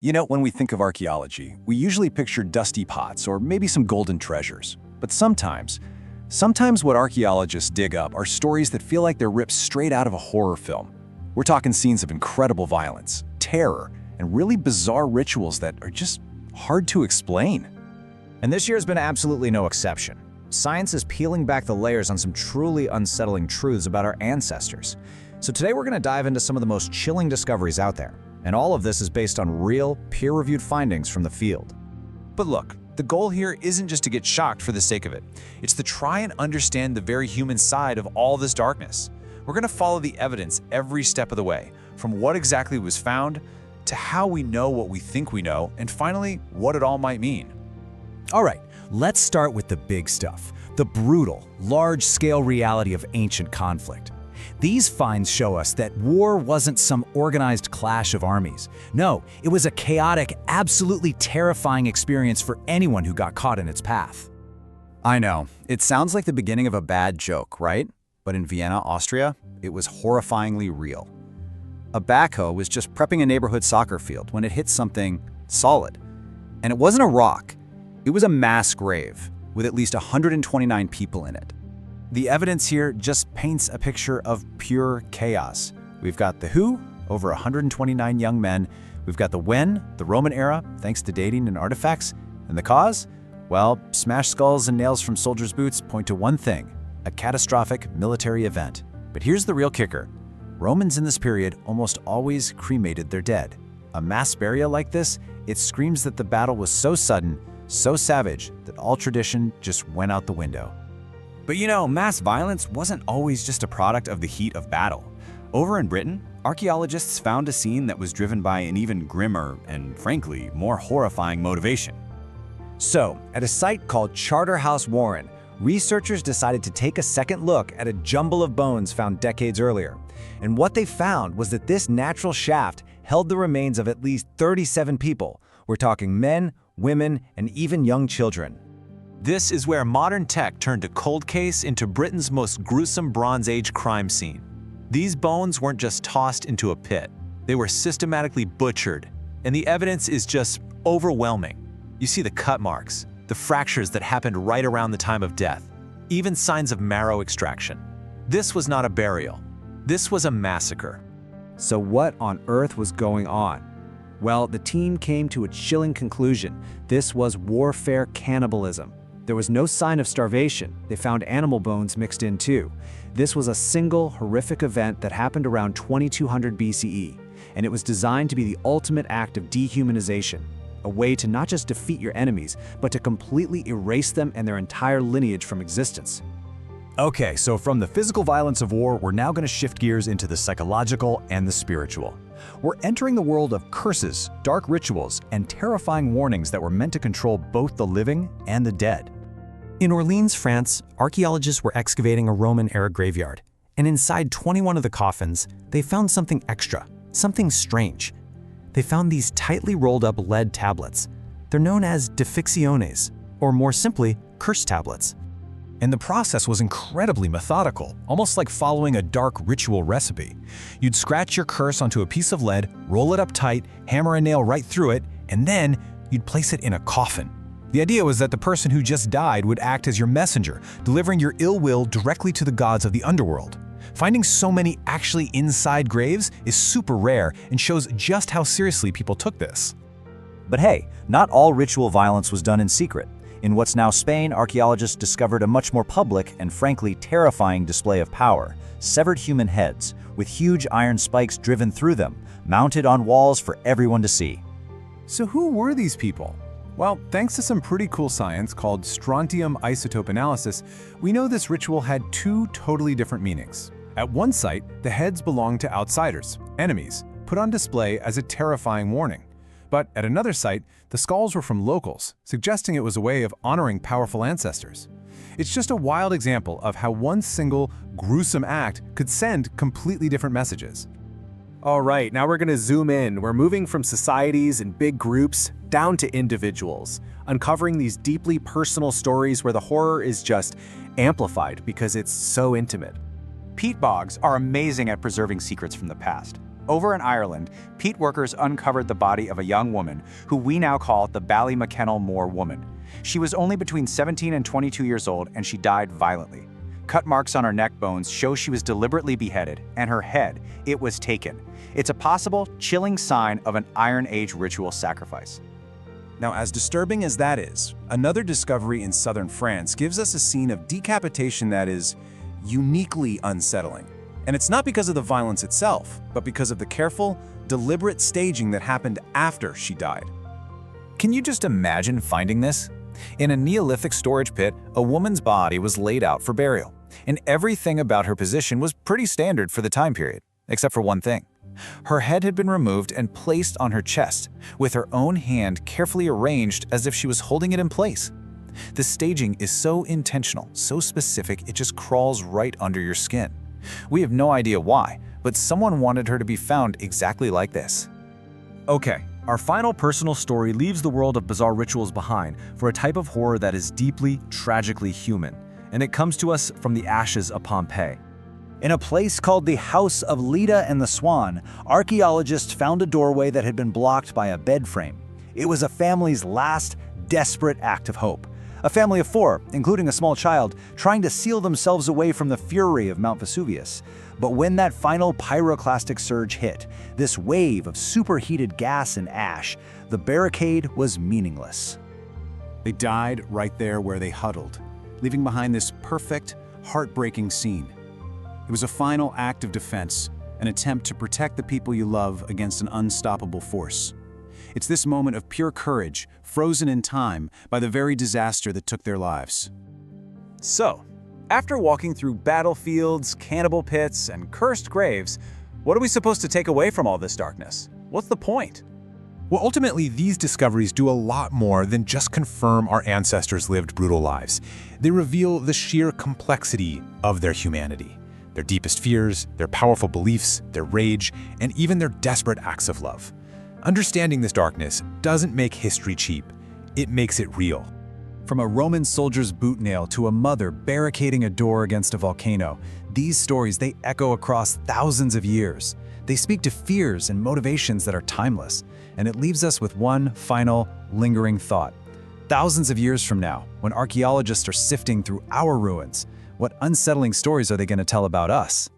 You know, when we think of archaeology, we usually picture dusty pots or maybe some golden treasures. But sometimes what archaeologists dig up are stories that feel like they're ripped straight out of a horror film. We're talking scenes of incredible violence, terror, and really bizarre rituals that are just hard to explain. And this year has been absolutely no exception. Science is peeling back the layers on some truly unsettling truths about our ancestors. So today we're going to dive into some of the most chilling discoveries out there. And all of this is based on real, peer-reviewed findings from the field. But look, the goal here isn't just to get shocked for the sake of it. It's to try and understand the very human side of all this darkness. We're going to follow the evidence every step of the way, from what exactly was found, to how we know what we think we know, and finally, what it all might mean. All right, let's start with the big stuff, the brutal, large-scale reality of ancient conflict. These finds show us that war wasn't some organized clash of armies. No, it was a chaotic, absolutely terrifying experience for anyone who got caught in its path. I know, it sounds like the beginning of a bad joke, right? But in Vienna, Austria, it was horrifyingly real. A backhoe was just prepping a neighborhood soccer field when it hit something solid. And it wasn't a rock, it was a mass grave with at least 129 people in it. The evidence here just paints a picture of pure chaos. We've got the who, over 129 young men. We've got the when, the Roman era, thanks to dating and artifacts. And the cause? Well, smashed skulls and nails from soldiers' boots point to one thing, a catastrophic military event. But here's the real kicker. Romans in this period almost always cremated their dead. A mass burial like this, it screams that the battle was so sudden, so savage, that all tradition just went out the window. But you know, mass violence wasn't always just a product of the heat of battle. Over in Britain, archaeologists found a scene that was driven by an even grimmer and, frankly, more horrifying motivation. So, at a site called Charterhouse Warren, researchers decided to take a second look at a jumble of bones found decades earlier. And what they found was that this natural shaft held the remains of at least 37 people. We're talking men, women, and even young children. This is where modern tech turned a cold case into Britain's most gruesome Bronze Age crime scene. These bones weren't just tossed into a pit. They were systematically butchered, and the evidence is just overwhelming. You see the cut marks, the fractures that happened right around the time of death, even signs of marrow extraction. This was not a burial. This was a massacre. So what on earth was going on? Well, the team came to a chilling conclusion. This was warfare cannibalism. There was no sign of starvation. They found animal bones mixed in too. This was a single horrific event that happened around 2200 BCE, and it was designed to be the ultimate act of dehumanization, a way to not just defeat your enemies, but to completely erase them and their entire lineage from existence. Okay, so from the physical violence of war, we're now going to shift gears into the psychological and the spiritual. We're entering the world of curses, dark rituals, and terrifying warnings that were meant to control both the living and the dead. In Orleans, France, archaeologists were excavating a Roman-era graveyard, and inside 21 of the coffins, they found something extra, something strange. They found these tightly rolled up lead tablets. They're known as defects, or more simply, curse tablets. And the process was incredibly methodical, almost like following a dark ritual recipe. You'd scratch your curse onto a piece of lead, roll it up tight, hammer a nail right through it, and then you'd place it in a coffin. The idea was that the person who just died would act as your messenger, delivering your ill will directly to the gods of the underworld. Finding so many actually inside graves is super rare and shows just how seriously people took this. But hey, not all ritual violence was done in secret. In what's now Spain, archaeologists discovered a much more public and frankly terrifying display of power: severed human heads, with huge iron spikes driven through them, mounted on walls for everyone to see. So who were these people? Well, thanks to some pretty cool science called strontium isotope analysis, we know this ritual had two totally different meanings. At one site, the heads belonged to outsiders, enemies, put on display as a terrifying warning. But at another site, the skulls were from locals, suggesting it was a way of honoring powerful ancestors. It's just a wild example of how one single, gruesome act could send completely different messages. All right, now we're going to zoom in. We're moving from societies and big groups down to individuals, uncovering these deeply personal stories where the horror is just amplified because it's so intimate. Peat bogs are amazing at preserving secrets from the past. Over in Ireland, peat workers uncovered the body of a young woman who we now call the Ballymckennill woman. She was only between 17 and 22 years old, and she died violently. Cut marks on her neck bones show she was deliberately beheaded, and her head, it was taken. It's a possible, chilling sign of an Iron Age ritual sacrifice. Now, as disturbing as that is, another discovery in southern France gives us a scene of decapitation that is uniquely unsettling. And it's not because of the violence itself, but because of the careful, deliberate staging that happened after she died. Can you just imagine finding this? In a Neolithic storage pit, a woman's body was laid out for burial, and everything about her position was pretty standard for the time period, except for one thing. Her head had been removed and placed on her chest, with her own hand carefully arranged as if she was holding it in place. The staging is so intentional, so specific, it just crawls right under your skin. We have no idea why, but someone wanted her to be found exactly like this. Okay, our final personal story leaves the world of bizarre rituals behind for a type of horror that is deeply, tragically human, and it comes to us from the ashes of Pompeii. In a place called the House of Leda and the Swan, archaeologists found a doorway that had been blocked by a bed frame. It was a family's last, desperate act of hope. A family of 4, including a small child, trying to seal themselves away from the fury of Mount Vesuvius. But when that final pyroclastic surge hit, this wave of superheated gas and ash, the barricade was meaningless. They died right there where they huddled, leaving behind this perfect, heartbreaking scene. It was a final act of defense, an attempt to protect the people you love against an unstoppable force. It's this moment of pure courage, frozen in time by the very disaster that took their lives. So, after walking through battlefields, cannibal pits, and cursed graves, what are we supposed to take away from all this darkness? What's the point? Well, ultimately, these discoveries do a lot more than just confirm our ancestors lived brutal lives. They reveal the sheer complexity of their humanity, their deepest fears, their powerful beliefs, their rage, and even their desperate acts of love. Understanding this darkness doesn't make history cheap, it makes it real. From a Roman soldier's boot nail to a mother barricading a door against a volcano, these stories, they echo across thousands of years. They speak to fears and motivations that are timeless, and it leaves us with one final, lingering thought. Thousands of years from now, when archaeologists are sifting through our ruins, what unsettling stories are they going to tell about us?